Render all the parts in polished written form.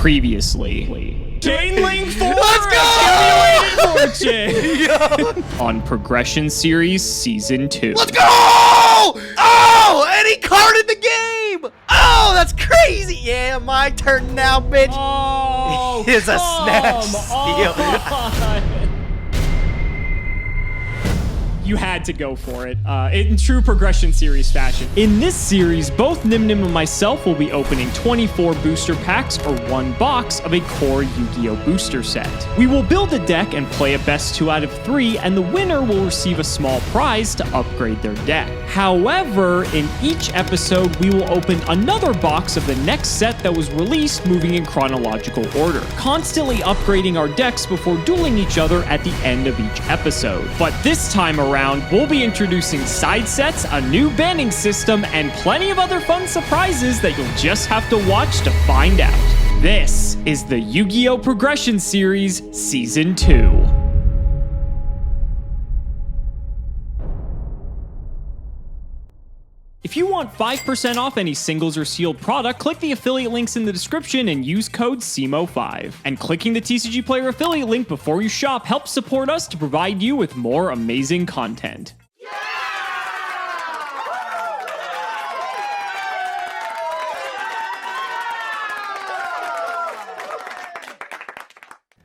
Previously. Chain Link 4! Let's go! Fortune! On Progression Series Season 2. Let's go! Oh, any card in the game! Oh, that's crazy! Yeah, my turn now, bitch. Oh, Here's a snatch steal. You had to go for it, in true Progression Series fashion. In this series, both Nyhmnim and myself will be opening 24 booster packs or one box of a core Yu-Gi-Oh! Booster set. We will build a deck and play a best 2 out of 3, and the winner will receive a small prize to upgrade their deck. However, in each episode, we will open another box of the next set that was released, moving in chronological order, constantly upgrading our decks before dueling each other at the end of each episode. But this time around, we'll be introducing side sets, a new banning system, and plenty of other fun surprises that you'll just have to watch to find out. This is the Yu-Gi-Oh! Progression Series Season 2. If you want 5% off any singles or sealed product, click the affiliate links in the description and use code Cimoooooooo5. And clicking the TCG Player affiliate link before you shop helps support us to provide you with more amazing content.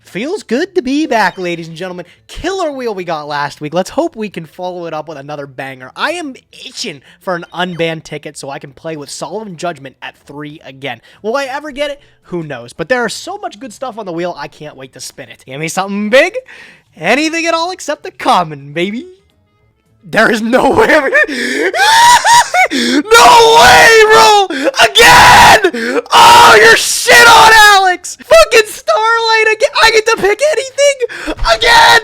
Feels good to be back, ladies and gentlemen. Killer wheel we got last week. Let's hope we can follow it up with another banger. I am itching for an unbanned ticket so I can play with Solemn Judgment at 3 again. Will I ever get it? Who knows? But there is so much good stuff on the wheel, I can't wait to spin it. Give me something big? Anything at all except the common, baby. There is no way I'm No way, bro! Again! Oh, you're shit on Alex! Fucking Starlight again! I get to pick anything! Again!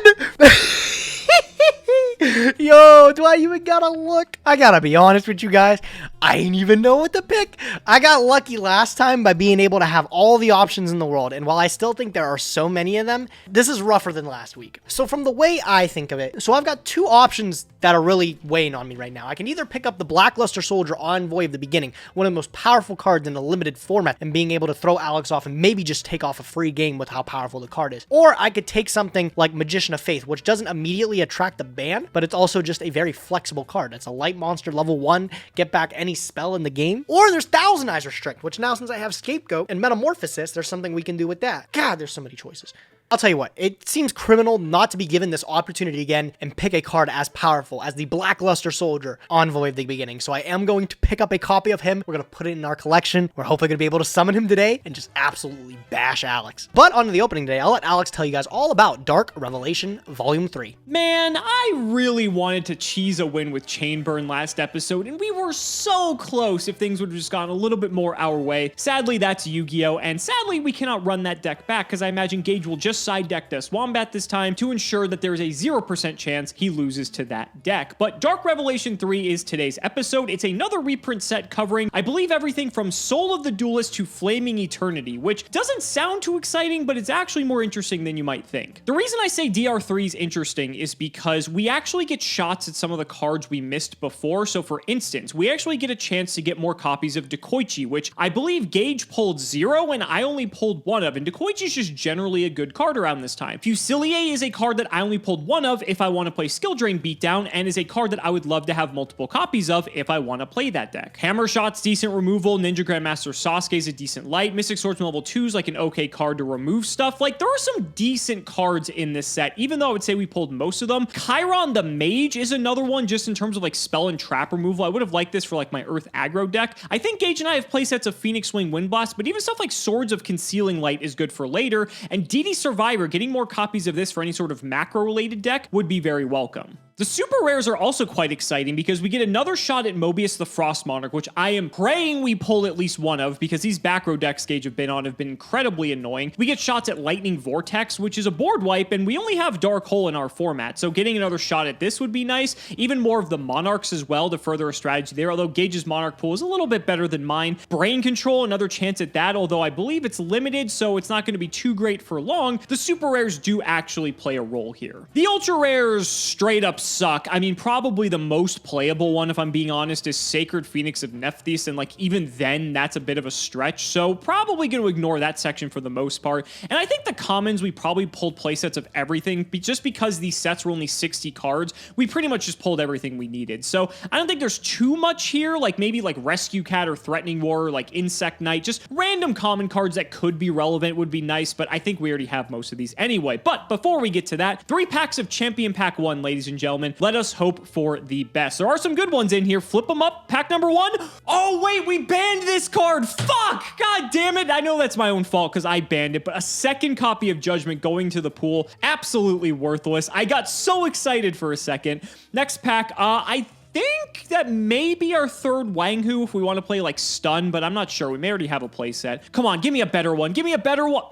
Yo, do I even gotta look? I gotta be honest with you guys. I ain't even know what to pick. I got lucky last time by being able to have all the options in the world, and while I still think there are so many of them, this is rougher than last week. So from the way I think of it, so I've got 2 options that are really weighing on me right now. I can either pick up the Blackluster Soldier Envoy of the Beginning, one of the most powerful cards in the limited format, and being able to throw Alex off and maybe just take off a free game with how powerful the card is. Or I could take something like Magician of Faith, which doesn't immediately attract the ban, but it's also just a very flexible card. It's a light monster, level 1, get back any spell in the game. Or there's Thousand Eyes Restrict, which now since I have Scapegoat and Metamorphosis, there's something we can do with that. God, there's so many choices. I'll tell you what, it seems criminal not to be given this opportunity again and pick a card as powerful as the Blackluster Soldier Envoy of the Beginning. So I am going to pick up a copy of him. We're going to put it in our collection. We're hopefully going to be able to summon him today and just absolutely bash Alex. But on to the opening today, I'll let Alex tell you guys all about Dark Revelation Volume 3. Man, I really wanted to cheese a win with Chainburn last episode, and we were so close if things would have just gone a little bit more our way. Sadly, that's Yu-Gi-Oh! And sadly, we cannot run that deck back because I imagine Gage will just side deck us Wombat this time to ensure that there is a 0% chance he loses to that deck. But Dark Revelation 3 is today's episode. It's another reprint set covering, I believe, everything from Soul of the Duelist to Flaming Eternity, which doesn't sound too exciting, but it's actually more interesting than you might think. The reason I say DR3 is interesting is because we actually get shots at some of the cards we missed before. So for instance, we actually get a chance to get more copies of Dekoichi, which I believe Gage pulled 0 and I only pulled 1 of, and Dekoichi is just generally a good card around this time. Fusilier is a card that I only pulled 1 of if I want to play Skill Drain Beatdown, and is a card that I would love to have multiple copies of if I want to play that deck. Hammer Shot's decent removal, Ninja Grandmaster Sasuke is a decent light, Mystic Swordsman level 2 is like an okay card to remove stuff. Like, there are some decent cards in this set, even though I would say we pulled most of them. Chiron the Mage is another one just in terms of like spell and trap removal. I would have liked this for like my Earth aggro deck. I think Gage and I have playsets of Phoenix Wing Windblast, but even stuff like Swords of Concealing Light is good for later, and DD Survivor, getting more copies of this for any sort of macro-related deck would be very welcome. The super rares are also quite exciting because we get another shot at Mobius the Frost Monarch, which I am praying we pull at least one of because these back row decks Gage have been on have been incredibly annoying. We get shots at Lightning Vortex, which is a board wipe, and we only have Dark Hole in our format, so getting another shot at this would be nice. Even more of the Monarchs as well to further a strategy there, although Gage's Monarch pool is a little bit better than mine. Brain Control, another chance at that, although I believe it's limited, so it's not going to be too great for long. The super rares do actually play a role here. The ultra rares straight up suck. I mean, probably the most playable one, if I'm being honest, is Sacred Phoenix of Nephthys, and like even then, that's a bit of a stretch. So probably going to ignore that section for the most part. And I think the commons, we probably pulled playsets of everything, just because these sets were only 60 cards. We pretty much just pulled everything we needed. So I don't think there's too much here. Like maybe like Rescue Cat or Threatening War, or like Insect Knight, just random common cards that could be relevant would be nice. But I think we already have most of these anyway. But before we get to that, 3 packs of Champion Pack 1, ladies and gentlemen. Let us hope for the best. There are some good ones in here. Flip them up. Pack number 1. Oh, wait, we banned this card. Fuck! God damn it. I know that's my own fault because I banned it, but a second copy of Judgment going to the pool. Absolutely worthless. I got so excited for a second. Next pack, I think that may be our third Wang Hu if we want to play like Stun, but I'm not sure. We may already have a play set. Come on, give me a better one. Give me a better one.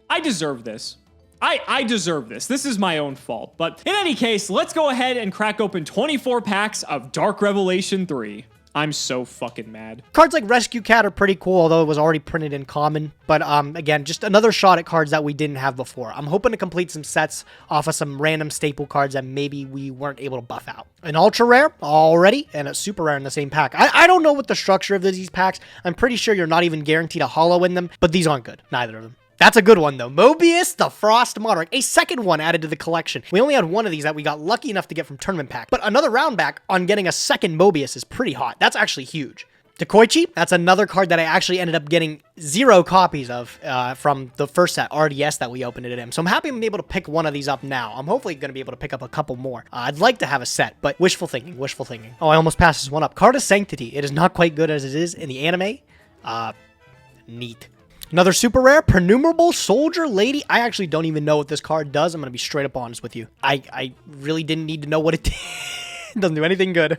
I deserve this. I deserve this. This is my own fault. But in any case, let's go ahead and crack open 24 packs of Dark Revelation 3. I'm so fucking mad. Cards like Rescue Cat are pretty cool, although it was already printed in common. But again, just another shot at cards that we didn't have before. I'm hoping to complete some sets off of some random staple cards that maybe we weren't able to buff out. An ultra rare already, and a super rare in the same pack. I don't know what the structure of these packs. I'm pretty sure you're not even guaranteed a holo in them, but these aren't good. Neither of them. That's a good one, though. Mobius, the Frost Monarch. A second one added to the collection. We only had one of these that we got lucky enough to get from Tournament Pack. But another round back on getting a second Mobius is pretty hot. That's actually huge. Dekoichi, that's another card that I actually ended up getting 0 copies of from the first set, RDS, that we opened it in. So I'm happy I'm able to pick one of these up now. I'm hopefully going to be able to pick up a couple more. I'd like to have a set, but wishful thinking, wishful thinking. Oh, I almost passed this one up. Card of Sanctity. It is not quite good as it is in the anime. Neat. Another super rare, Prenumerable Soldier Lady. I actually don't even know what this card does. I'm going to be straight up honest with you. I really didn't need to know what it did. It doesn't do anything good.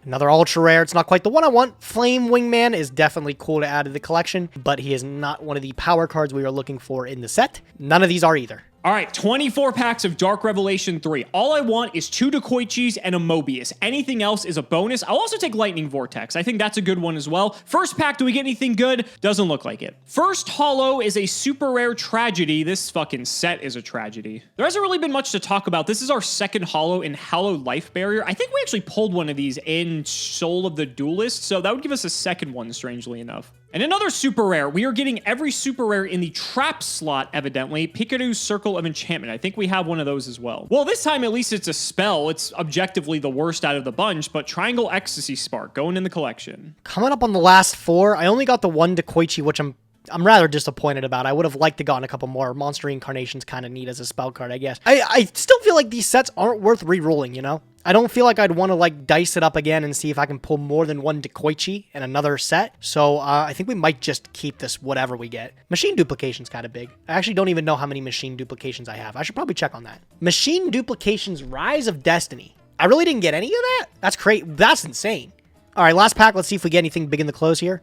Another ultra rare. It's not quite the one I want. Flame Wingman is definitely cool to add to the collection, but he is not one of the power cards we are looking for in the set. None of these are either. All right, 24 packs of Dark Revelation 3. All I want is 2 Dekoichis and a Mobius. Anything else is a bonus. I'll also take Lightning Vortex. I think that's a good one as well. First pack, do we get anything good? Doesn't look like it. First holo is a super rare Tragedy. This fucking set is a tragedy. There hasn't really been much to talk about. This is our second holo in Hallowed Life Barrier. I think we actually pulled one of these in Soul of the Duelist, so that would give us a second one, strangely enough. And another super rare. We are getting every super rare in the trap slot, evidently. Pikachu's Circle of Enchantment. I think we have one of those as well. Well, this time at least it's a spell. It's objectively the worst out of the bunch, but Triangle Ecstasy Spark going in the collection. Coming up on the last 4, I only got the one Dekoichi, which I'm rather disappointed about. I would have liked to gotten a couple more. Monster Incarnation's kind of neat as a spell card, I guess. I still feel like these sets aren't worth re-rolling, you know? I don't feel like I'd want to like dice it up again and see if I can pull more than one Dekoichi in another set. So I think we might just keep this whatever we get. Machine Duplication's kind of big. I actually don't even know how many Machine Duplications I have. I should probably check on that. Machine Duplication's Rise of Destiny. I really didn't get any of that? That's great. That's insane. All right, last pack. Let's see if we get anything big in the close here.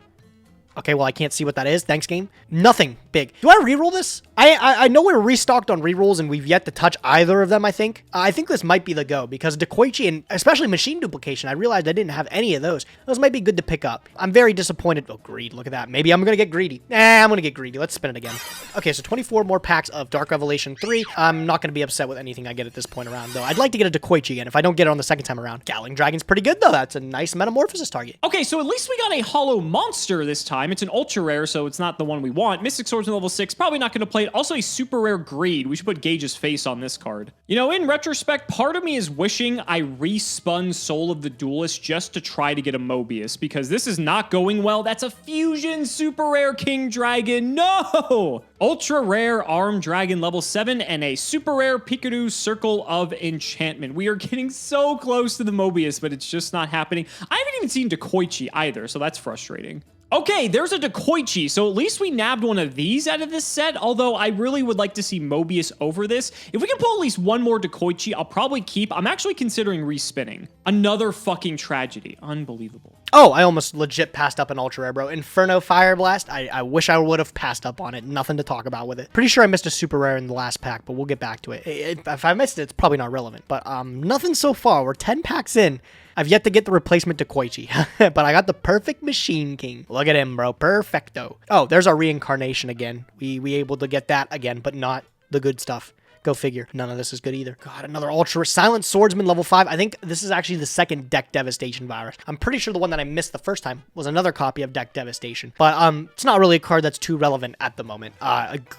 Okay, well, I can't see what that is. Thanks, game. Nothing big. Do I reroll this? I know we're restocked on rerolls, and we've yet to touch either of them, I think. I think this might be the go, because Dekoichi, and especially Machine Duplication, I realized I didn't have any of those. Those might be good to pick up. I'm very disappointed. Oh, greed. Look at that. Maybe I'm going to get greedy. Nah, I'm going to get greedy. Let's spin it again. Okay, so 24 more packs of Dark Revelation 3. I'm not going to be upset with anything I get at this point around, though. I'd like to get a Dekoichi again if I don't get it on the second time around. Gowling Dragon's pretty good, though. That's a nice Metamorphosis target. Okay, so at least we got a holo monster this time. It's an ultra rare, so it's not the one we want. Mystic Swordsman level 6, probably not going to play it. Also a super rare Greed. We should put Gage's face on this card. You know, in retrospect, part of me is wishing I respun Soul of the Duelist just to try to get a Mobius, because this is not going well. That's a fusion super rare King Dragon. No! Ultra rare Arm Dragon level 7 and a super rare Pikachu Circle of Enchantment. We are getting so close to the Mobius, but it's just not happening. I haven't even seen Dekoichi either, so that's frustrating. Okay, there's a Dekoichi, so at least we nabbed one of these out of this set, although I really would like to see Mobius over this. If we can pull at least one more Dekoichi, I'll probably keep. I'm actually considering respinning. Another fucking tragedy. Unbelievable. Oh, I almost legit passed up an ultra rare, bro. Inferno Fire Blast. I wish I would have passed up on it. Nothing to talk about with it. Pretty sure I missed a super rare in the last pack, but we'll get back to it. If I missed it, it's probably not relevant. But nothing so far. We're 10 packs in. I've yet to get the replacement to Koichi, but I got the perfect Machine King. Look at him, bro. Perfecto. Oh, there's our reincarnation again. We able to get that again, but not the good stuff. Go figure. None of this is good either. God, another Ultra Silent Swordsman level 5. I think this is actually the second Deck Devastation virus. I'm pretty sure the one that I missed the first time was another copy of Deck Devastation. But it's not really a card that's too relevant at the moment.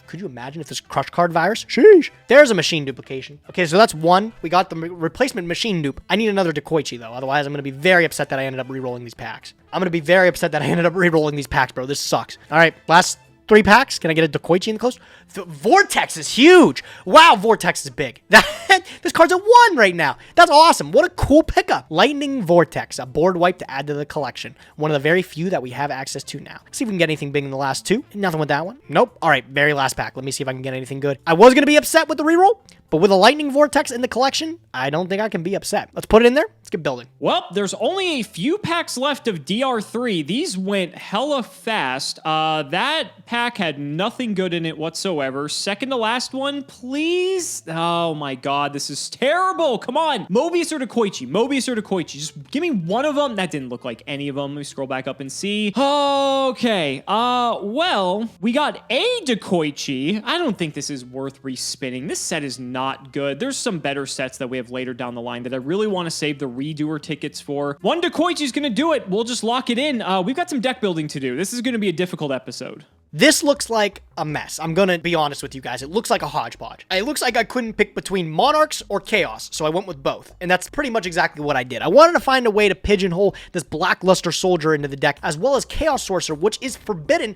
Could you imagine if this Crush Card virus? Sheesh. There's a machine duplication. Okay, so that's one. We got the replacement machine dupe. I need another Dekoichi, though. Otherwise, I'm going to be very upset that I ended up re-rolling these packs. Bro. This sucks. All right, last 3 packs. Can I get a Dekoichi in the close? Vortex is huge. Wow, Vortex is big. This card's a 1 right now. That's awesome. What a cool pickup. Lightning Vortex, a board wipe to add to the collection. One of the very few that we have access to now. Let's see if we can get anything big in the last 2. Nothing with that one. Nope. All right, very last pack. Let me see if I can get anything good. I was going to be upset with the reroll, but with a Lightning Vortex in the collection, I don't think I can be upset. Let's put it in there. Let's get building. Well, there's only a few packs left of DR3. These went hella fast. That pack had nothing good in it whatsoever. Second to last one, please. Oh my god, this is terrible. Come on. Mobius or Dekoichi? Just give me one of them. That didn't look like any of them. Let me scroll back up and see. Okay. Well, we got a Dekoichi. I don't think this is worth respinning. This set is not good. There's some better sets that we have later down the line that I really want to save the redoer tickets for. One Dekoichi is going to do it. We'll just lock it in. We've got some deck building to do. This is going to be a difficult episode. This looks like a mess. I'm gonna be honest with you guys. It looks like a hodgepodge. It looks like I couldn't pick between Monarchs or Chaos, so I went with both. And that's pretty much exactly what I did. I wanted to find a way to pigeonhole this Blackluster Soldier into the deck, as well as Chaos Sorcerer, which is forbidden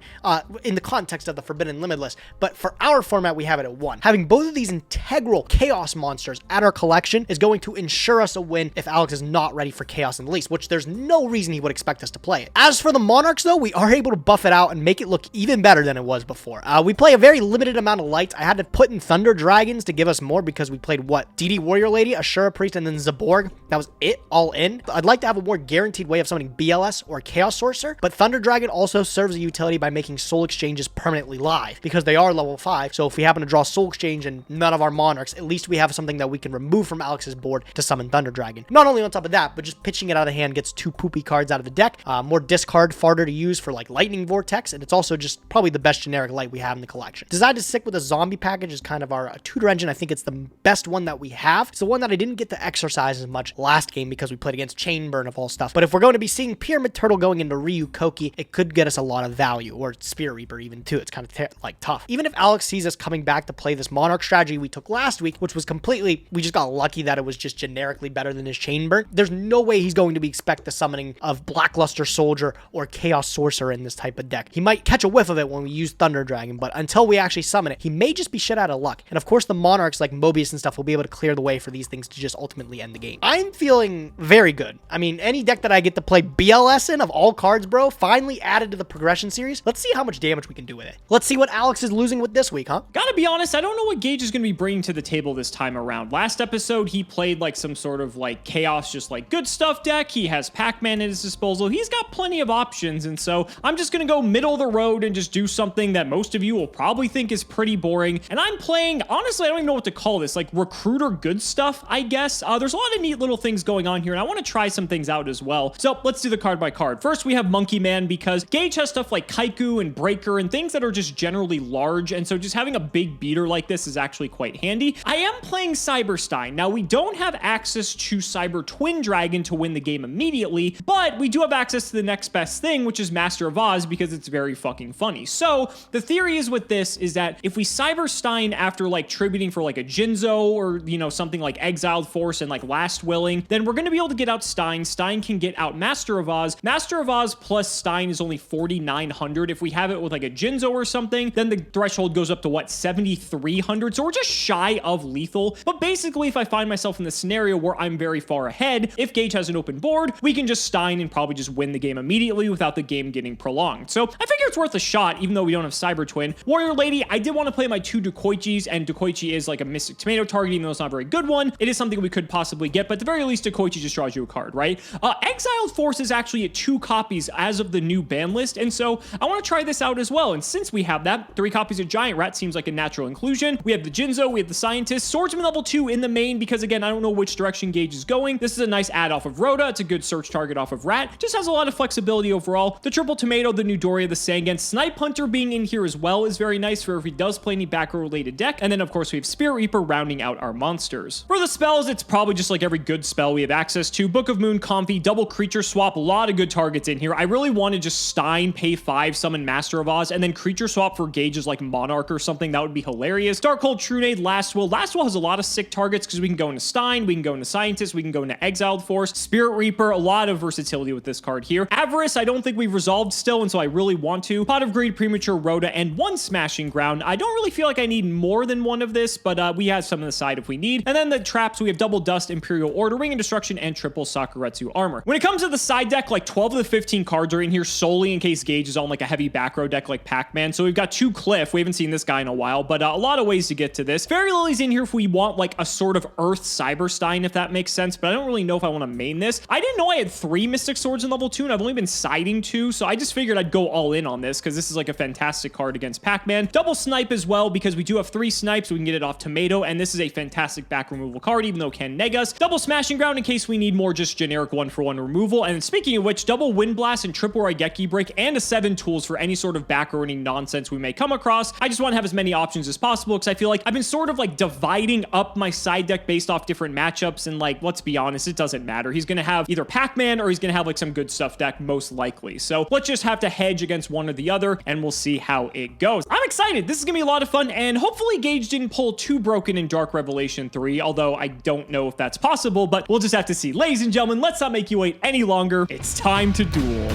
in the context of the Forbidden Limitless. But for our format, we have it at 1. Having both of these integral Chaos monsters at our collection is going to ensure us a win if Alex is not ready for Chaos in the least, which there's no reason he would expect us to play it. As for the Monarchs, though, we are able to buff it out and make it look even better than it was before. We play a very limited amount of lights. I had to put in Thunder Dragons to give us more because we played what? DD Warrior Lady, Ashura Priest, and then Zaborg. That was it, all in. I'd like to have a more guaranteed way of summoning BLS or Chaos Sorcerer, but Thunder Dragon also serves a utility by making Soul Exchanges permanently live because they are level 5. So if we happen to draw Soul Exchange and none of our Monarchs, at least we have something that we can remove from Alex's board to summon Thunder Dragon. Not only on top of that, but just pitching it out of hand gets 2 poopy cards out of the deck. More discard, farther to use for like Lightning Vortex, and it's also just probably the best generic light we have in the collection. Decided to stick with a zombie package as kind of our tutor engine. I think it's the best one that we have. It's the one that I didn't get to exercise as much last game because we played against Chainburn of all stuff. But if we're going to be seeing Pyramid Turtle going into Ryu Koki, it could get us a lot of value, or Spear Reaper even too. It's kind of like tough. Even if Alex sees us coming back to play this Monarch strategy we took last week, which was completely, we just got lucky that it was just generically better than his Chainburn. There's no way he's going to expect the summoning of Blackluster Soldier or Chaos Sorcerer in this type of deck. He might catch a whiff of it when we use Thunder Dragon, but until we actually summon it, he may just be shit out of luck. And of course, the Monarchs like Mobius and stuff will be able to clear the way for these things to just ultimately end the game. I'm feeling very good. I mean, any deck that I get to play BLS in of all cards, bro, finally added to the progression series. Let's see how much damage we can do with it. Let's see what Alex is losing with this week, huh? Gotta be honest, I don't know what Gage is going to be bringing to the table this time around. Last episode, he played like some sort of like Chaos, just like good stuff deck. He has Pac-Man at his disposal. He's got plenty of options, and so I'm just going to go middle of the road and just do something that most of you will probably think is pretty boring. And I'm playing, honestly, I don't even know what to call this, like recruiter good stuff, I guess. There's a lot of neat little things going on here, and I want to try some things out as well. So let's do the card by card. First, we have Monkey Man, because Gage has stuff like Kaiku and Breaker and things that are just generally large, and so just having a big beater like this is actually quite handy. I am playing Cyberstein. Now, we don't have access to Cyber Twin Dragon to win the game immediately, but we do have access to the next best thing, which is Master of Oz, because it's very fucking funny. So the theory is with this is that if we Cyberstein after like tributing for like a Jinzo or, you know, something like Exiled Force and like Last Willing, then we're going to be able to get out Stein. Stein can get out Master of Oz. Master of Oz plus Stein is only 4,900. If we have it with like a Jinzo or something, then the threshold goes up to what, 7,300? So we're just shy of lethal. But basically, if I find myself in the scenario where I'm very far ahead, if Gage has an open board, we can just Stein and probably just win the game immediately without the game getting prolonged. So I figure it's worth a shot, even though we don't have Cyber Twin. Warrior Lady, I did want to play my 2 Dekoichis, and Dekoichi is like a Mystic Tomato target, even though it's not a very good one. It is something we could possibly get, but at the very least, Dekoichi just draws you a card, right? Exiled Force is actually at 2 copies as of the new ban list, and so I want to try this out as well. And since we have that, 3 copies of Giant Rat seems like a natural inclusion. We have the Jinzo, we have the Scientist, Swordsman level 2 in the main, because again, I don't know which direction Gage is going. This is a nice add off of Rhoda. It's a good search target off of Rat. Just has a lot of flexibility overall. The Triple Tomato, the New Doria, the Sangan, Snipe Snipe Hunter being in here as well is very nice for if he does play any backer-related deck. And then, of course, we have Spirit Reaper rounding out our monsters. For the spells, it's probably just like every good spell we have access to. Book of Moon, Comfy, double creature swap, a lot of good targets in here. I really want to just Stein, pay 5, summon Master of Oz, and then creature swap for gauges like Monarch or something. That would be hilarious. Darkhold, Trunade, Last Will. Last Will has a lot of sick targets because we can go into Stein, we can go into Scientist, we can go into Exiled Force, Spirit Reaper, a lot of versatility with this card here. Avarice, I don't think we've resolved still, and so I really want to. Pot of Greed, Premature Rhoda, and 1 Smashing Ground. I don't really feel like I need more than 1 of this, but we have some on the side if we need. And then the traps, we have Double Dust, Imperial Order, Ring of Destruction, and triple Sakuretsu Armor. When it comes to the side deck, like 12 of the 15 cards are in here solely in case Gage is on like a heavy back row deck like Pac-Man. So we've got 2 Cliff. We haven't seen this guy in a while, but a lot of ways to get to this. Fairy Lily's in here if we want like a sort of Earth Cyberstein, if that makes sense, but I don't really know if I want to main this. I didn't know I had 3 Mystic Swords in level 2, and I've only been siding 2, so I just figured I'd go all in on this because this is like a fantastic card against Pac-Man. Double Snipe as well because we do have 3 snipes. We can get it off Tomato, and this is a fantastic back removal card, even though it can neg us. Double Smashing Ground in case we need more just generic 1-for-1 removal. And speaking of which, double Wind Blast and triple Raigeki Break and a 7 tools for any sort of back or any nonsense we may come across. I just want to have as many options as possible because I feel like I've been sort of like dividing up my side deck based off different matchups, and like, let's be honest, it doesn't matter. He's going to have either Pac-Man or he's going to have like some good stuff deck most likely. So let's just have to hedge against one or the other and we'll see how it goes. I'm excited. This is going to be a lot of fun, and hopefully Gage didn't pull too broken in Dark Revelation 3, although I don't know if that's possible, but we'll just have to see. Ladies and gentlemen, let's not make you wait any longer. It's time to duel.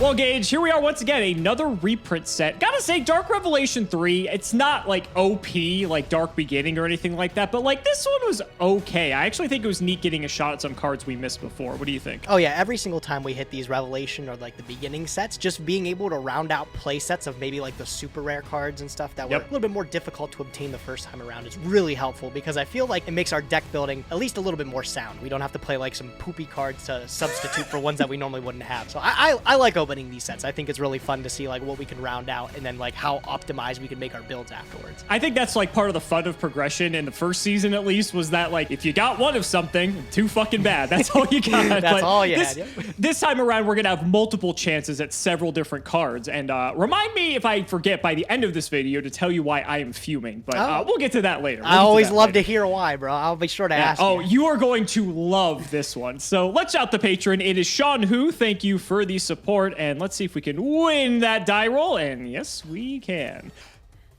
Well, Gage, here we are once again, another reprint set. Gotta say, Dark Revelation 3, it's not like OP, like Dark Beginning or anything like that, but like this one was okay. I actually think it was neat getting a shot at some cards we missed before. What do you think? Oh yeah, every single time we hit these Revelation or like the beginning sets, just being able to round out play sets of maybe like the super rare cards and stuff that were a little bit more difficult to obtain the first time around is really helpful because I feel like it makes our deck building at least a little bit more sound. We don't have to play like some poopy cards to substitute for ones that we normally wouldn't have. So I like opening these sets. I think it's really fun to see like what we can round out and then like how optimized we can make our builds afterwards. I think that's like part of the fun of progression in the first season, at least, was that like if you got one of something, too fucking bad. That's all you got. That's all you had. Yep. This time around, we're gonna have multiple chances at several different cards, and remind me if I forget by the end of this video to tell you why I am fuming. But we'll get to that later. I always love to hear why, bro. I'll be sure to ask. Oh, you are going to love this one. So let's shout the patron. It is Sean Hu. Thank you for the support, and let's see if we can win that die roll. And yes, we can.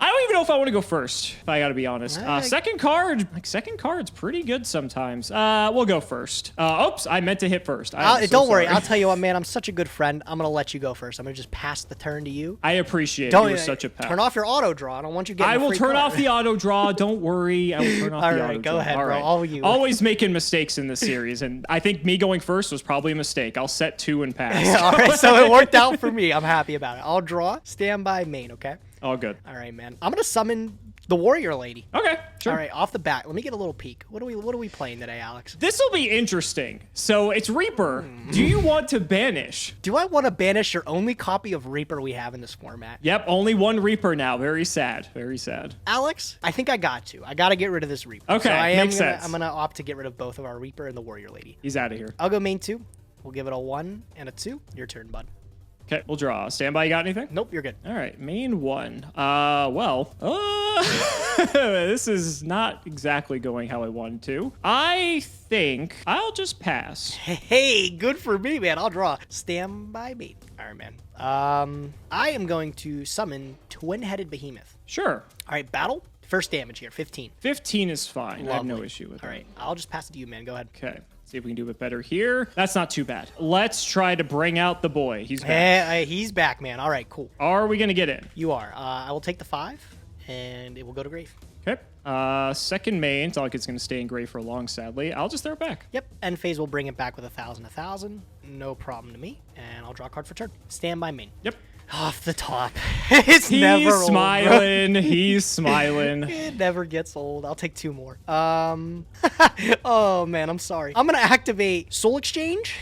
I don't even know if I want to go first, if I gotta be honest. Second card's pretty good sometimes. We'll go first. Oops, I meant to hit first. Don't worry, I'll tell you what, man, I'm such a good friend. I'm gonna let you go first. I'm gonna just pass the turn to you. I appreciate you. You're such a pal. Turn off your auto draw. I don't want you getting I will turn off the auto draw. Don't worry. I will turn off the auto draw. All right, go ahead, bro. All you. Always making mistakes in this series, and I think me going first was probably a mistake. I'll set 2 and pass. All right, so it worked out for me. I'm happy about it. I'll draw. Stand by main, okay? All good. All right, man. I'm gonna summon the warrior lady. Okay, sure. All right, off the bat, let me get a little peek. What are we playing today, Alex? This will be interesting. So it's Reaper. Do you want to banish? Do I want to banish your only copy of Reaper we have in this format? Yep, only one Reaper now. Very sad. Very sad. Alex, I think I got to. I got to get rid of this Reaper. Okay, so makes sense. I'm gonna opt to get rid of both of our Reaper and the warrior lady. He's out of here. I'll go main 2. We'll give it a 1 and a 2. Your turn, bud. Okay, we'll draw. Standby, you got anything? Nope, you're good. All right, main 1. This is not exactly going how I wanted to. I think I'll just pass. Hey, good for me, man. I'll draw. Stand by me. All right, man. I am going to summon Twin-Headed Behemoth. Sure. All right, battle. First damage here, 15. 15 is fine. Lovely. I have no issue with that. All right, I'll just pass it to you, man. Go ahead. Okay. See if we can do a bit better here. That's not too bad. Let's try to bring out the boy. He's back. He's back, man. All right, cool. Are we going to get in? You are. I will take the 5, and it will go to grave. Okay. Second main. It's not like it's going to stay in grave for long, sadly. I'll just throw it back. Yep. End phase will bring it back with 1,000. No problem to me. And I'll draw a card for turn. Stand by main. Yep. Off the top. He's never old, smiling. He's smiling. It never gets old. I'll take 2 more. Oh, man, I'm sorry. I'm going to activate Soul Exchange.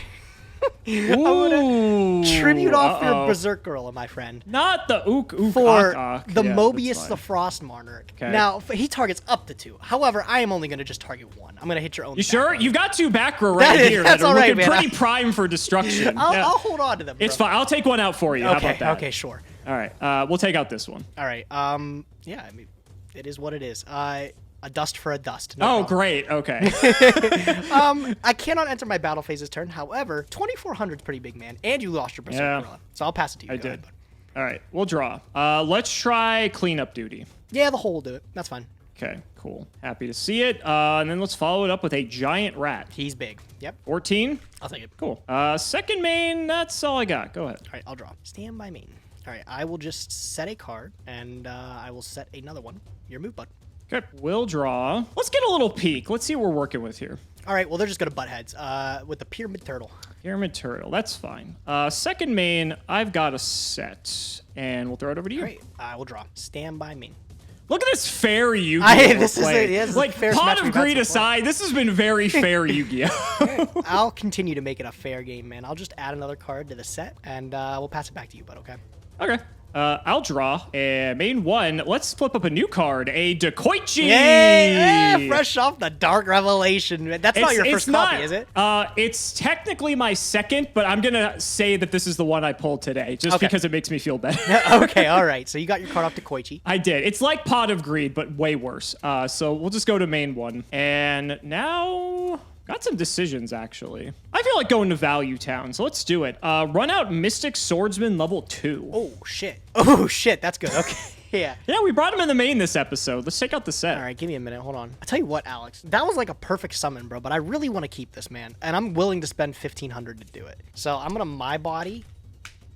I'm gonna tribute off your uh-oh. Berserk Gorilla, my friend. Not the ook ook For ok, ok. the Yeah, Mobius that's the fine. Frost Monarch. Okay. Now, he targets up to 2. However, I am only going to just target 1. I'm going to hit your own. You sure? back row. You've got 2 back row right here that's that are all right, looking man. pretty prime for destruction. I'll, Yeah. I'll hold on to them. It's bro. fine. I'll take one out for you. How Okay. about that? Okay. Sure. All right. We'll take out this one. All right. Yeah. I mean, it is what it is. A dust for a dust. No Oh, problem. great. Okay. I cannot enter my battle phase this turn. However, 2,400 is pretty big, man. And you lost your Berserk Yeah. Gorilla. So I'll pass it to you. I Go did. ahead, bud. All right. We'll draw. Let's try cleanup duty. Yeah, the hole will do it. That's fine. Okay. Cool. Happy to see it. And then let's follow it up with a giant rat. He's big. Yep. 14. I'll take it. Cool. Second main. That's all I got. Go ahead. All right, I'll draw. Stand by main. All right, I will just set a card, and I will set another one. Your move, bud. Okay. We'll draw. Let's get a little peek. Let's see what we're working with here. All right, well, they're just going to butt heads with the Pyramid Turtle. Pyramid turtle. That's fine. Second main. I've got a set, and we'll throw it over to you. All right, I will draw. Stand by main. Look at this fair Yu-Gi-Oh! This is a- yeah, this is a like fair pot match of we've had greed so far. aside, this has been very fair Yu-Gi-Oh! I'll continue to make it a fair game, man. I'll just add another card to the set, and we'll pass it back to you, bud, okay? Okay. I'll draw. And main one, let's flip up a new card. A Dekoichi! Yay! Fresh off the Dark Revelation. Man. That's not your first copy, is it? It's technically my second, but I'm going to say that this is the one I pulled today, just Okay. because it makes me feel better. Okay, all right. So you got your card off to Koichi. I did. It's like Pot of Greed, but way worse. So we'll just go to main one. And now... got some decisions, actually. I feel like going to Value Town, so let's do it. Run out Mystic Swordsman level 2. Oh, shit. Oh, shit. That's good. Okay. Yeah. Yeah, we brought him in the main this episode. Let's check out the set. All right, give me a minute. Hold on. I'll tell you what, Alex. That was like a perfect summon, bro, but I really want to keep this, man. And I'm willing to spend 1,500 to do it. So I'm going to My Body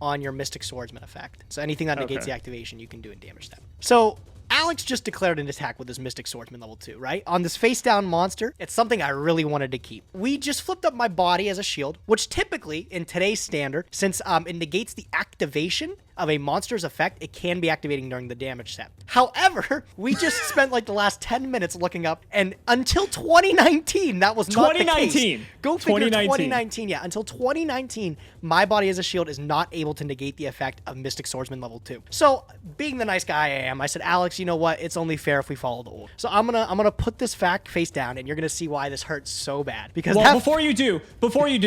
on your Mystic Swordsman effect. So anything that negates Okay. the activation, you can do in damage step. So Alex just declared an attack with his Mystic Swordsman level 2, right? On this face-down monster, it's something I really wanted to keep. We just flipped up My Body as a shield, which typically, in today's standard, since it negates the activation of a monster's effect, it can be activating during the damage step. However, we just spent like the last 10 minutes looking up, and until 2019, that was not the case. 2019. Go figure 2019. 2019, yeah. Until 2019, My Body as a shield is not able to negate the effect of Mystic Swordsman level 2. So, being the nice guy I am, I said, Alex, you know what? It's only fair if we follow the rule. So I'm gonna put this fact face down, and you're gonna see why this hurts so bad. Because Well, that before you do,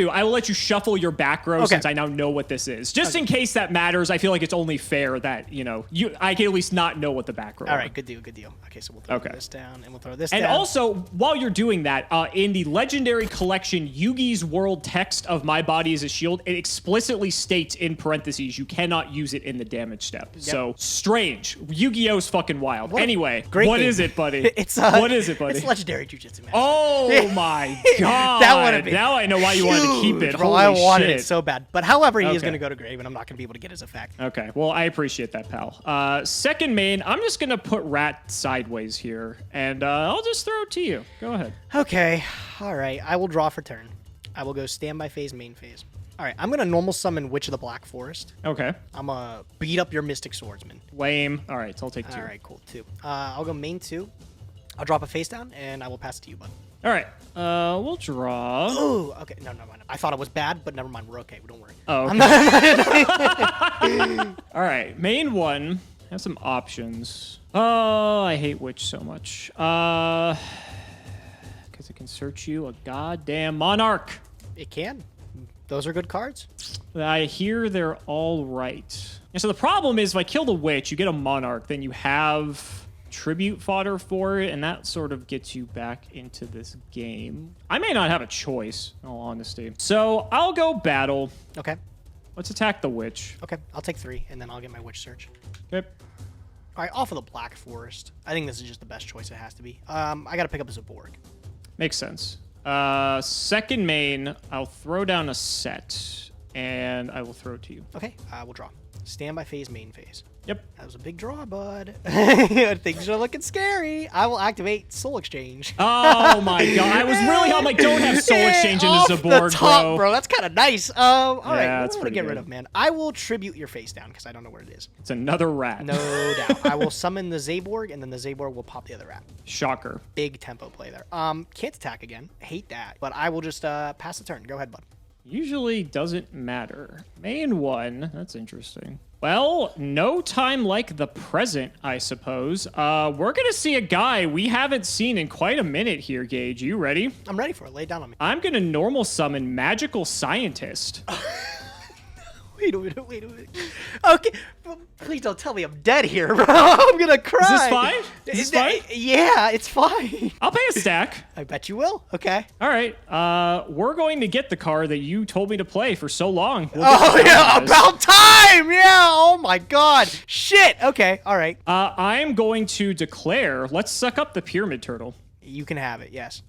I will let you shuffle your back row Okay. since I now know what this is. Just in case that matters, I feel like it's only fair that, I can at least not know what the back row all are. right, good deal, good deal. Okay, so we'll throw Okay. this down, and we'll throw this And down. also, while you're doing that, in the Legendary Collection Yugi's World text of My Body as a Shield, it explicitly states in parentheses you cannot use it in the damage step. So, strange. Yu-Gi-Oh's fucking wild. What a Anyway, great what game. is it, buddy? It's what is it, buddy? It's Legendary Jujutsu, man. Oh my god. That would've been Now I know why you wanted to keep it. huge, bro. Holy I wanted shit. it so bad. But however, he is Okay. going to go to grave, and I'm not going to be able to get his effect. Okay, well, I appreciate that, pal. Second main, I'm just going to put Rat sideways here, and I'll just throw it to you. Go ahead. Okay, all right. I will draw for turn. I will go standby phase, main phase. All right, I'm going to normal summon Witch of the Black Forest. Okay. I'm going to beat up your Mystic Swordsman. Lame. All right, so I'll take 2. All right, cool, 2. I'll go main 2. I'll drop a face down, and I will pass it to you, bud. All right, we'll draw. Ooh, okay. No, never mind. I thought it was bad, but never mind. We're okay. Don't worry. Oh, okay. All right, main 1. Have some options. Oh, I hate Witch so much. Because it can search you a goddamn Monarch. It can. Those are good cards. I hear they're all right. And so the problem is if I kill the Witch, you get a Monarch, then you have tribute fodder for it, and that sort of gets you back into this game. I may not have a choice, in all honesty. So I'll go battle. Okay. Let's attack the Witch. Okay. I'll take 3, and then I'll get my Witch Search. Okay. All right, off of the Black Forest. I think this is just the best choice it has to be. I got to pick up a Zaborg. Makes sense. Second main, I'll throw down a set, and I will throw it to you. Okay, we'll draw. Standby phase, main phase. Yep. That was a big draw, bud. Things are looking scary. I will activate Soul Exchange. Oh my god. I was really hoping I don't have Soul Exchange in Off the Zaborg, the top, bro. bro. That's kind of nice. All right, Yeah, what that's do I want to pretty get good. rid of, man? I will tribute your face down because I don't know where it is. It's another rat. No doubt. I will summon the Zaborg, and then the Zaborg will pop the other rat. Shocker. Big tempo play there. Can't attack again. Hate that. But I will just pass the turn. Go ahead, bud. Usually doesn't matter. Main 1, that's interesting. Well, no time like the present, I suppose. We're gonna see a guy we haven't seen in quite a minute here, Gage. You ready? I'm ready for it. Lay it down on me. I'm gonna normal summon Magical Scientist. Wait a minute. Okay, please don't tell me I'm dead here, bro. I'm gonna cry. Is this fine? Is this fine? Yeah, it's fine. I'll pay a stack. I bet you will. Okay. All right. We're going to get the card that you told me to play for so long. Oh, yeah, about time. Yeah. Oh, my God. Shit. Okay. All right. I'm going to declare, let's suck up the Pyramid Turtle. You can have it. Yes.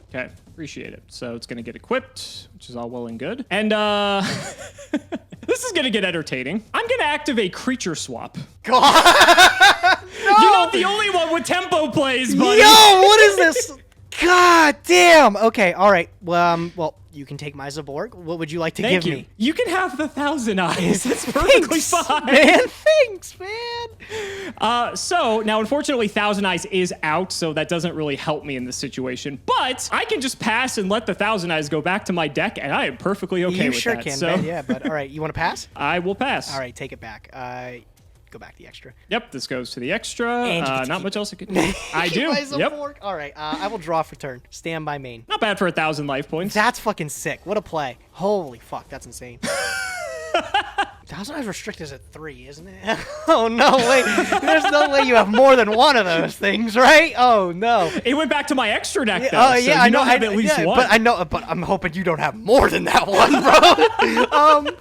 Okay, appreciate it. So it's going to get equipped, which is all well and good. And this is going to get entertaining. I'm going to activate Creature Swap. God. No. You're not the only one with tempo plays, buddy. Yo, what is this? God damn. Okay. All right. Well, you can take my Zaborg. What would you like to give me? You can have the Thousand Eyes. That's perfectly fine. Man. Thanks, man. So now, unfortunately, Thousand Eyes is out, so that doesn't really help me in this situation. But I can just pass and let the Thousand Eyes go back to my deck, and I am perfectly okay with sure that. You sure So can, man. Yeah, but all right. You want to pass? I will pass. All right. Take it back. Go back the extra. Yep, this goes to the extra. And you get to not keep much else I can do. I do. Yep. All right. I will draw for turn. Stand by main. Not bad for 1,000 life points. That's fucking sick. What a play. Holy fuck. That's insane. Thousand Eyes Restrict is at 3, isn't it? Oh, no way. There's no way you have more than one of those things, right? Oh, no. It went back to my extra deck, though. Oh, yeah, so I know. I have at least one. But I know. But I'm hoping you don't have more than that one, bro.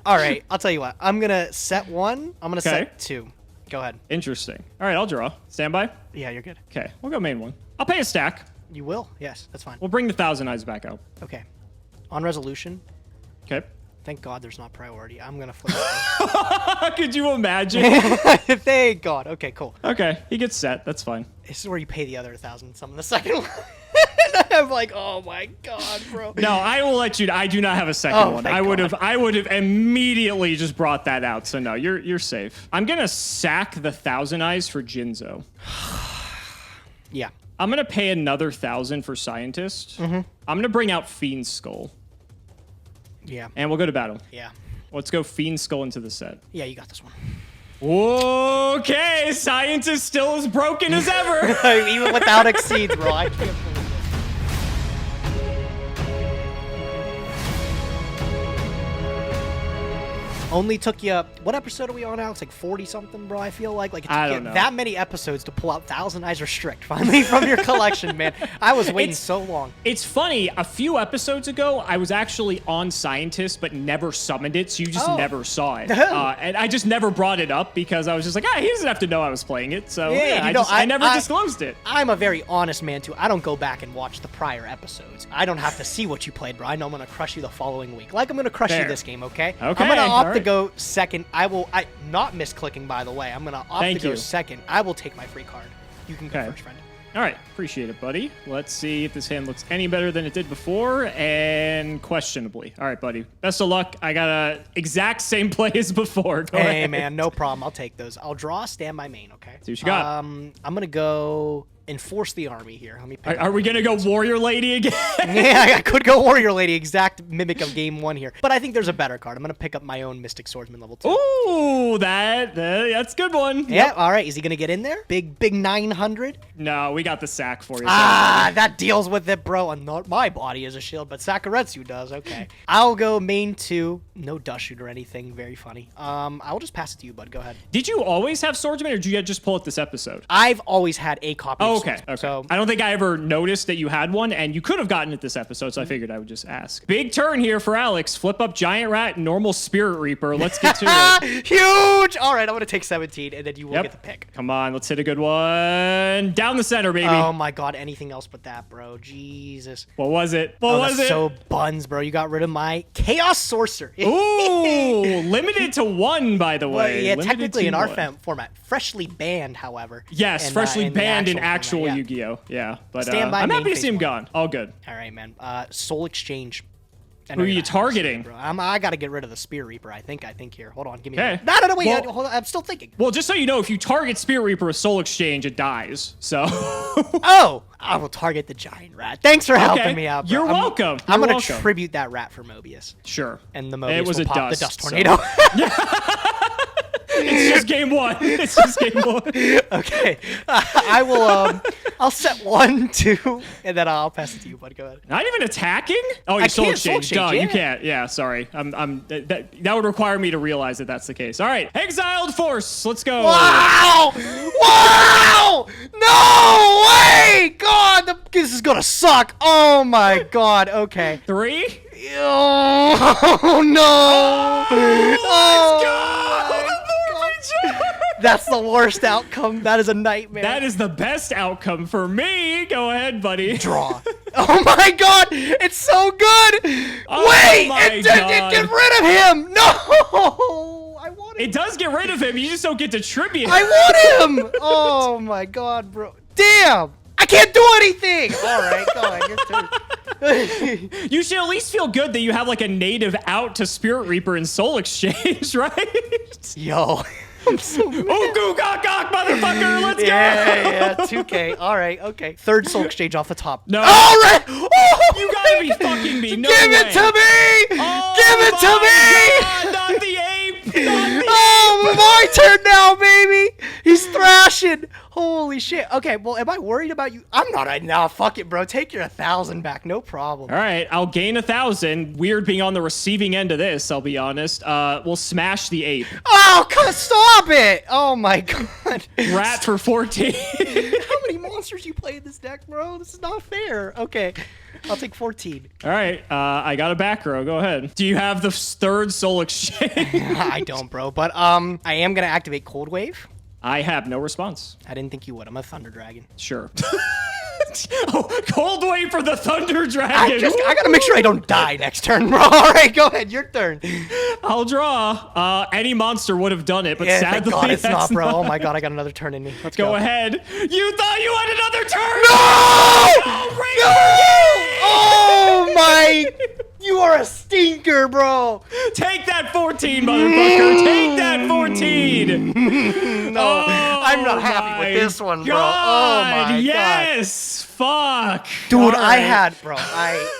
All right. I'll tell you what. I'm going to set 1. I'm going to set 2. Go ahead. Interesting. All right, I'll draw. Stand by. Yeah, you're good. Okay, we'll go main 1. I'll pay a stack. You will? Yes, that's fine. We'll bring the Thousand Eyes back out. Okay. On resolution. Okay. Thank God there's not priority. I'm going to flip it. Could you imagine? Thank God. Okay, cool. Okay, he gets set. That's fine. This is where you pay the other 1,000 some of the second one. I'm like, oh my God, bro. No, I will let you. I do not have a second one. I would have immediately just brought that out. So no, you're safe. I'm gonna sack the Thousand Eyes for Jinzo. Yeah. I'm gonna pay another 1,000 for Scientist. I'm gonna bring out Fiend Skull. Yeah. And we'll go to battle. Yeah. Let's go Fiend Skull into the set. Yeah, you got this one. Okay, Scientist still as broken as ever. Even without Exceeds, bro. I can't believe it. Only took you, what episode are we on now? It's like 40 something, bro. I feel like it took I you don't know. that many episodes to pull out Thousand Eyes Restrict finally from your collection, man. I was waiting so long. It's funny, a few episodes ago, I was actually on Scientist, but never summoned it, so you just never saw it. And I just never brought it up because I was just like, he doesn't have to know I was playing it. So I never disclosed it. I'm a very honest man, too. I don't go back and watch the prior episodes. I don't have to see what you played, bro. I know I'm going to crush you the following week. Like I'm going to crush you this game, okay? Okay. I'm going to opt to go second. I not misclicking, by the way. I'm going to opt to go second. I will take my free card. You can go first, friend. All right, appreciate it, buddy. Let's see if this hand looks any better than it did before, and questionably. All right, buddy. Best of luck. I got a exact same play as before. Go ahead. Man, no problem. I'll take those. I'll draw, stand by main, okay? See what you got. I'm going to go enforce the army here. Let me pick Are we going to go Warrior Lady again? Yeah, I could go Warrior Lady, exact mimic of game 1 here. But I think there's a better card. I'm going to pick up my own Mystic Swordsman level 2. Ooh, that's a good one. Yeah, all right. Is he going to get in there? Big 900? No, we got the sack for you. That deals with it, bro. And not my body is a shield, but Sakuretsu does. Okay. I'll go main 2. No dust shoot or anything. Very funny. I'll just pass it to you, bud. Go ahead. Did you always have Swordsman, or did you just pull it this episode? I've always had a copy of Okay. So I don't think I ever noticed that you had one, and you could have gotten it this episode, so I figured I would just ask. Big turn here for Alex. Flip up Giant Rat, normal Spirit Reaper. Let's get to it. Huge! All right, I'm going to take 17, and then you will get the pick. Come on, let's hit a good one. Down the center, baby. Oh, my God. Anything else but that, bro. Jesus. What was it? What was it? So buns, bro. You got rid of my Chaos Sorcerer. Ooh, limited to 1, by the way. Well, yeah, limited technically in our 1. format. Freshly banned, however. Yes, freshly banned in actual Yu-Gi-Oh! Yeah, but I'm happy to see him gone. All good. All right, man. Soul Exchange. I know Who are you're you not having this, targeting? bro. I gotta get rid of the Spear Reaper. I think here. Hold on, give me. Okay. No, wait. Well- Hold on. I'm still thinking. Well, just so you know, if you target Spirit Reaper with Soul Exchange, it dies. So. Oh, I will target the giant rat. Thanks for helping me out, bro. You're welcome. I'm You're gonna welcome. tribute that rat for Mobius. Sure. And the Mobius It was will a pop dust, the dust so- tornado. It's just game one. It's just game one. Okay. I will, I'll set 1, 2, and then I'll pass it to you, bud. Go ahead. Not even attacking? Oh, you I Soul can't Soul Exchange. Duh, Exchange, you yeah. can't. Yeah, sorry. That would require me to realize that that's the case. All right, Exiled Force. Let's go. Wow! Wow! No way! God, this is gonna suck. Oh my God. Okay. 3. Oh no! Let's go! That's the worst outcome. That is a nightmare. That is the best outcome for me. Go ahead, buddy. Draw. Oh my God! It's so good. Oh Wait! my It God. get rid of him. No! I want him. It does get rid of him. You just don't get to tribute. I want him. Oh my God, bro! Damn! I can't do anything. All right, go ahead. Your turn. You should at least feel good that you have like a native out to Spirit Reaper and Soul Exchange, right? Yo. I'm so mad. Oh, goo gok gok, motherfucker! Let's go! Yeah, 2K. All right, okay. Third Soul Exchange off the top. No. All right. Oh, You gotta be fucking me! No Give way. it to me! Oh Give it to me! God, not the ape! Not the Oh, my turn now, baby! He's thrashing. Holy shit. Okay, well, am I worried about you? I'm not right now. Fuck it, bro. Take your 1,000 back. No problem. All right, I'll gain 1,000. Weird being on the receiving end of this, I'll be honest. We'll smash the ape. Oh, stop it! Oh my God. Rat for 14. How many monsters you play in this deck, bro? This is not fair. Okay, I'll take 14. All right, I got a back row. Go ahead. Do you have the third Soul Exchange? I don't, bro. But I am gonna activate Cold Wave. I have no response. I didn't think you would. I'm a Thunder Dragon. Sure. Oh, cold wave for the Thunder I Dragon. gotta make sure I don't die next turn, bro. All right, go ahead. Your turn. I'll draw. Any monster would have done it, but Yeah, thank sadly God it's that's not, bro. Oh my God, I got another turn in me. Let's Go go. ahead. You thought you had another turn? No! Oh, great No! Oh my! You are a stinker, bro. Take that 14, motherfucker. Take that 14. No, I'm not happy with this one, bro. God, Oh my God. yes. Fuck. Dude, All I right. had, bro,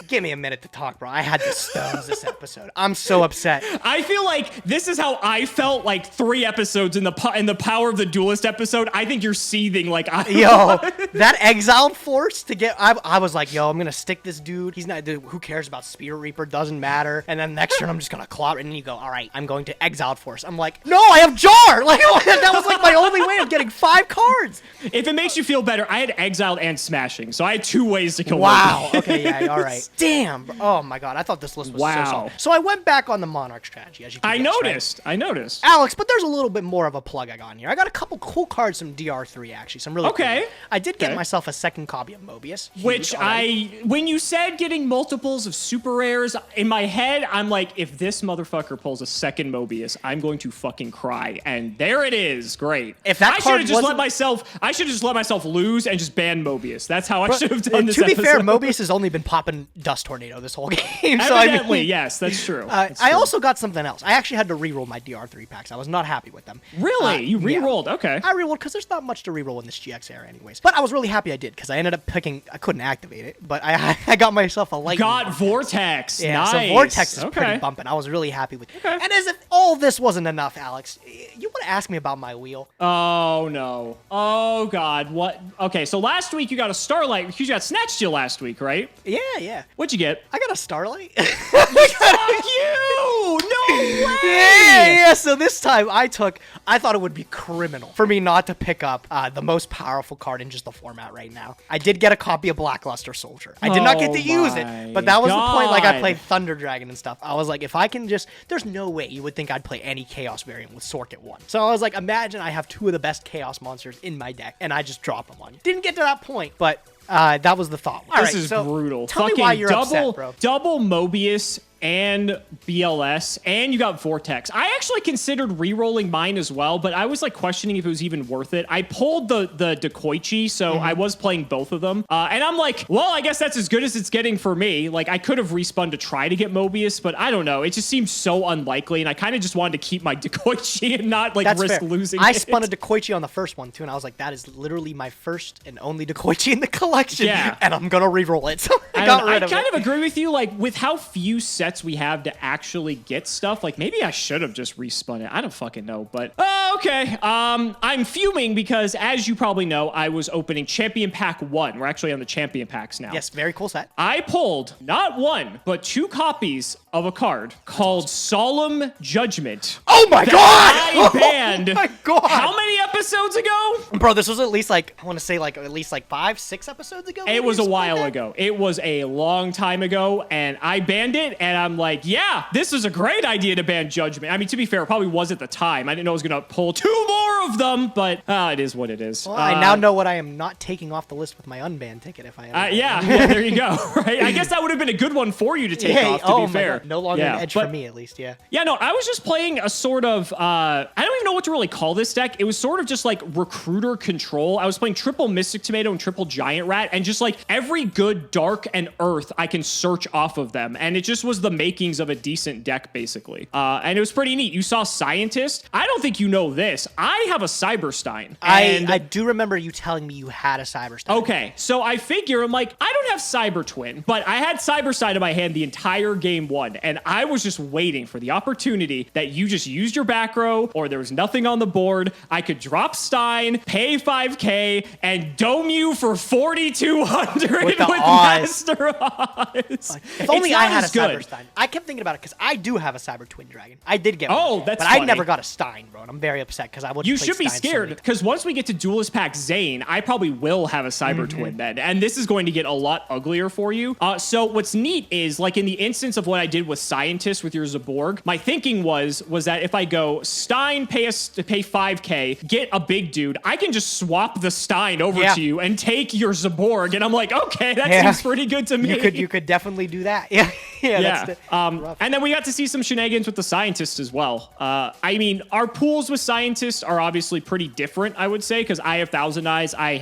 give me a minute to talk, bro. I had the stones this episode. I'm so upset. I feel like this is how I felt like 3 episodes in the Power of the Duelist episode. I think you're seething like I Yo, was. that exiled force to get, I was like, yo, I'm gonna stick this dude. He's not, dude, who cares about Spirit Reaper? Doesn't matter. And then next turn, I'm just gonna claw it. And then you go, all right, I'm going to exiled force. I'm like, no, I have Jar. Like, that was like my only way of getting 5 cards. If it makes you feel better, I had exiled and smashing, so I had 2 ways to kill Wow. Loki. Okay, yeah, all right. Damn. Bro. Oh my God, I thought this list was so Wow. solid. So I went back on the Monarch strategy, as you can I guess, right? noticed. I noticed. Alex, but there's a little bit more of a plug I got in here. I got a couple cool cards from DR3, actually. Some really Okay. cool. I did get Okay. myself a second copy of Mobius. Huge Which already. when you said getting multiples of super rares, in my head, I'm like, if this motherfucker pulls a second Mobius, I'm going to fucking cry. And there it is. Great. If that I should card have just let wasn't- I should have just let myself lose and just ban Mobius. That's how I should have done this To be fair, episode. Mobius has only been popping Dust Tornado this whole game. So I Evidently, mean, yes, that's true. That's I true. also got something else. I actually had to re-roll my DR3 packs. I was not happy with them. Really? You yeah. re-rolled? Okay. I re-rolled because there's not much to re-roll in this GX era anyways. But I was really happy I did because I ended up picking, I couldn't activate it, but I got myself a lightning. Got Vortex. Yeah, Nice. so Vortex is okay. pretty bumping. I was really happy with it. Okay. And as if all this wasn't enough, Alex, you want to ask me about my wheel? Oh no. Oh god. What? Okay, so last week you got a Starlight. You got Snatch Steal last week, right? Yeah. What'd you get? I got a Starlight. Fuck you! No way! Yeah. So this time I thought it would be criminal for me not to pick up the most powerful card in just the format right now. I did get a copy of Blackluster Soldier. I did not get to use my it, but that was the point. Like I God. played Thunder Dragon and stuff. I was like, if I can just, there's no way you would think I'd play any Chaos variant with Sork at 1. So I was like, imagine I have 2 of the best Chaos monsters in my deck, and I just drop them on you. Didn't get to that point, but that was the thought. All This right, is so brutal. Tell Fucking me why you're double, upset, bro. double Mobius and BLS, and you got Vortex. I actually considered re-rolling mine as well, but I was like questioning if it was even worth it. I pulled the Dekoichi, so I was playing both of them. And I'm like, well, I guess that's as good as it's getting for me. Like, I could have respun to try to get Mobius, but I don't know. It just seems so unlikely, and I kind of just wanted to keep my Dekoichi and not like risk losing I it. spun a Dekoichi on the first one too, and I was like, that is literally my first and only Dekoichi in the collection, and I'm gonna re-roll it. So I got rid of it. I kind of agree with you. Like, with how few sets we have to actually get stuff, like maybe I should have just respun it. I don't fucking know, but okay. I'm fuming because, as you probably know, I was opening Champion Pack 1. We're actually on the Champion Packs now. Yes, very cool set. I pulled not one, but 2 copies of a card called Solemn Judgment. Oh my god! I banned. Oh my god! How many episodes ago? Bro, this was at least like, I want to say like at least like 5, 6 episodes ago. It was a while ago. It was a long time ago, and I banned it, and I'm like, yeah, this is a great idea to ban Judgment. I mean, to be fair, it probably was at the time. I didn't know I was going to pull 2 more of them, but it is what it is. Well, I now know what I am not taking off the list with my unbanned ticket if I am. Yeah, there you go. Right? I guess that would have been a good one for you to take off, to be fair. God. No longer an edge for me, at least, yeah. Yeah, no, I was just playing a sort of, I don't even know what to really call this deck. It was sort of just like Recruiter Control. I was playing triple Mystic Tomato and triple Giant Rat, and just like every good Dark and Earth I can search off of them. And it just was the makings of a decent deck, basically. And it was pretty neat. You saw Scientist. I don't think you know this. I have a Cyberstein. I do remember you telling me you had a Cyberstein. Okay, so I figure, I'm like, I don't have Cyber Twin, but I had Cyberstein in my hand the entire game 1, and I was just waiting for the opportunity that you just used your back row, or there was nothing on the board. I could drop Stein, pay 5K, and dome you for 4,200 with Master Odds. If only I had a Cyberstein. I kept thinking about it because I do have a Cyber Twin Dragon. I did get one. Oh, that's But funny. I never got a Stein, bro, and I'm very upset because I would. You should be scared, because once we get to Duelist Pack Zane, I probably will have a Cyber Twin then, and this is going to get a lot uglier for you. So what's neat is, like in the instance of what I did with Scientist with your Zaborg, my thinking was that if I go Stein, pay 5K, get a big dude, I can just swap the Stein over to you and take your Zaborg, and I'm like, okay, that seems pretty good to me. You could definitely do that. Yeah. And then we got to see some shenanigans with the Scientist as well. I mean, our pools with Scientists are obviously pretty different, I would say, because I have Thousand Eyes. I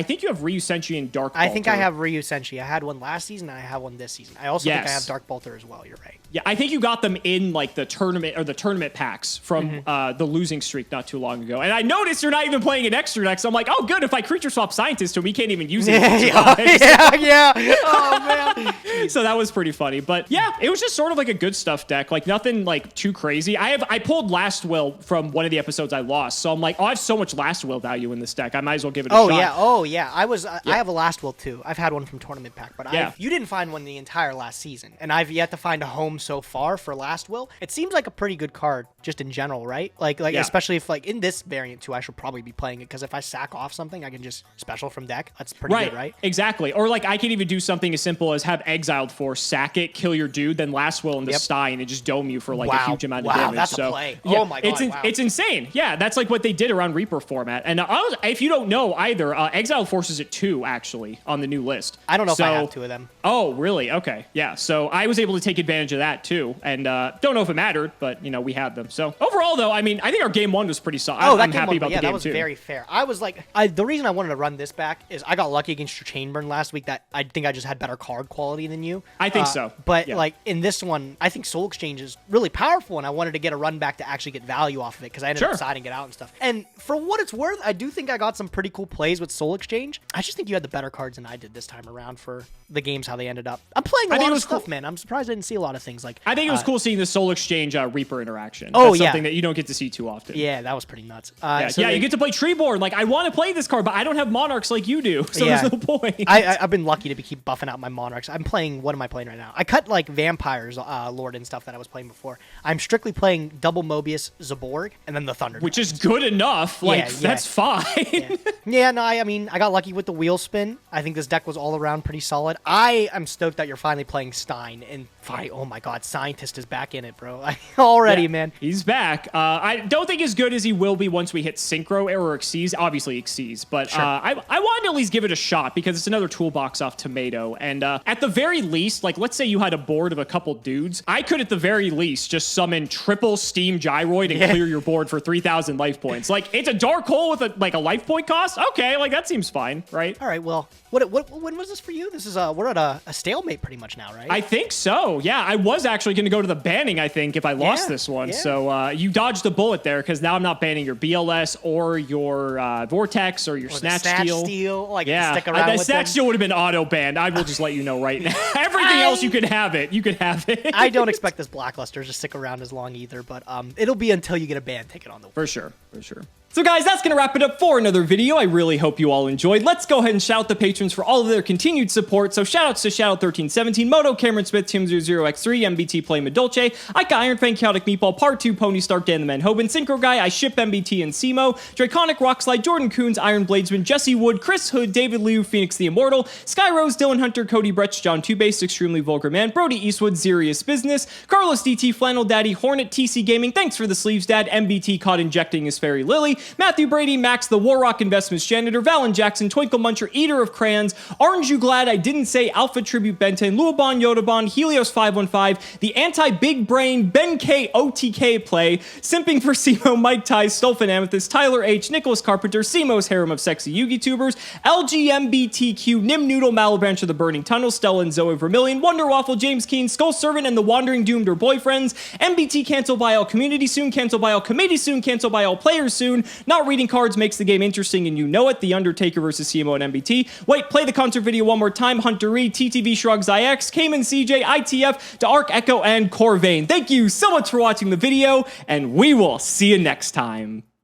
think you have Ryu Senshi and Dark Bolter. I think I have Ryu Senshi. I had one last season, and I have one this season. I also think I have Dark Bolter as well. You're right. Yeah, I think you got them in like the tournament packs from the losing streak not too long ago. And I noticed you're not even playing an extra deck, so I'm like, oh, good. If I creature swap Scientist to him, we can't even use it. Yeah. Oh man. So that was pretty funny. But yeah, it was just sort of like a good stuff deck. Like nothing like too crazy. I pulled Last Will from one of the episodes I lost, so I'm like, oh, I have so much Last Will value in this deck. I might as well give it a shot. Oh yeah. I have a Last Will too. I've had one from tournament pack, but you didn't find one the entire last season, and I've yet to find a home so far for Last Will. It seems like a pretty good card just in general, right? Like especially if like in this variant too, I should probably be playing it because if I sack off something, I can just special from deck. That's pretty good, right? Exactly. Or like I can even do something as simple as have Exiled Force, sack it, kill your dude, then Last Will into Stein and just dome you for like a huge amount of damage. That's a play. Oh my god, it's insane. Yeah, that's like what they did around Reaper format. And if you don't know either, Exiled Force is at 2 actually on the new list. I don't know if I have 2 of them. Oh, really? Okay. Yeah. So I was able to take advantage of that too. And don't know if it mattered, but we had them. So overall though, I mean, I think our game 1 was pretty solid. I'm happy about the game 2. That was very fair. I was like, the reason I wanted to run this back is I got lucky against your Chainburn last week that I think I just had better card quality than you. I think so. But like in this one, I think Soul Exchange is really powerful, and I wanted to get a run back to actually get value off of it because I ended up siding it out and stuff. And for what it's worth, I do think I got some pretty cool plays with Soul Exchange. I just think you had the better cards than I did this time around for the games how they ended up. I'm playing a lot of stuff, man. I'm surprised I didn't see a lot of things like. I think it was cool seeing the Soul Exchange Reaper interaction. That's something that you don't get to see too often. Yeah, that was pretty nuts. You get to play Treeborn. Like I want to play this card, but I don't have Monarchs like you do, so there's no point. I've been lucky to keep buffing out my Monarchs. I'm playing. What am I playing right now? I cut like Vampires, Lord and stuff that I was playing before. I'm strictly playing double Mobius, Zaborg, and then the Thunder. Which is good enough. Like that's fine. I mean, I got lucky with the wheel spin. I think this deck was all around pretty solid. I am stoked that you're finally playing Stein and Fine. Oh my God, Scientist is back in it, bro. Already, Yeah, man. He's back. I don't think as good as he will be once we hit Synchro or Xyz. Obviously Xyz, but Sure. I wanted to at least give it a shot because it's another toolbox off Tomato. And at the very least, like let's say you had a board of a couple dudes, I could at the very least just summon triple Steam Gyroid and clear your board for 3,000 life points. Like it's a dark hole with a life point cost. Okay, like that seems fine, right? All right. Well, when was this for you? This is we're at a stalemate pretty much now, right? I think so. Yeah, I was actually going to go to the banning, I think, if I lost this one. yeah. So you dodged a bullet there because now I'm not banning your BLS or your Vortex or your Or the Snatch Snatch Steal. Steal, like Yeah, stick around that with Snatch them. Steal would have been auto banned. I will just let you know right now. Everything else, you could have it. You could have it. I don't expect this Blackluster to stick around as long either, but it'll be until you get a ban ticket on the For sure, for sure. So guys, that's going to wrap it up for another video. I really hope you all enjoyed. Let's go ahead and shout out the patrons for all of their continued support. So shoutouts to Shadow1317, Moto, Cameron Smith, Tim00x3, MBT Play Medolce, Ika Iron Fang, Chaotic Meatball, Part 2, Pony Stark, Dan the Man Hoban, Synchro Guy, I Ship MBT and Simo, Draconic Rockslide, Jordan Coons, Iron Bladesman, Jesse Wood, Chris Hood, David Liu, Phoenix the Immortal, Sky Rose, Dylan Hunter, Cody Bretch, John Two-Base, Extremely Vulgar Man, Brody Eastwood, Serious Business, Carlos DT, Flannel Daddy, Hornet, TC Gaming, thanks for the sleeves, Dad, MBT caught injecting his fairy Lily, Matthew Brady, Max the Warrock Investments Janitor, Valen Jackson, Twinkle Muncher, Eater of Crayons, Aren't You Glad I Didn't Say Alpha Tribute Benten, Luabon Yodabon, Helios 515, the Anti-Big Brain, Ben K OTK Play, Simping for Simo, Mike Ties, Stolfin Amethyst, Tyler H, Nicholas Carpenter, Simo's Harem of Sexy Yugi Tubers, LGMBTQ, Nim Noodle, Malabranch of the Burning Tunnel, Stella and Zoe Vermillion, Wonder Waffle, James Keen, Skull Servant and the Wandering Doomed or Boyfriends, MBT cancel by all community soon, cancel by all committee soon, cancel by all players soon, not reading cards makes the game interesting and you know it, The Undertaker versus CMO and MBT. Wait, play the concert video one more time, Hunter Reed, TTV Shrugs IX, Cayman CJ, ITF, Dark Echo, and Corvain. Thank you so much for watching the video, and we will see you next time.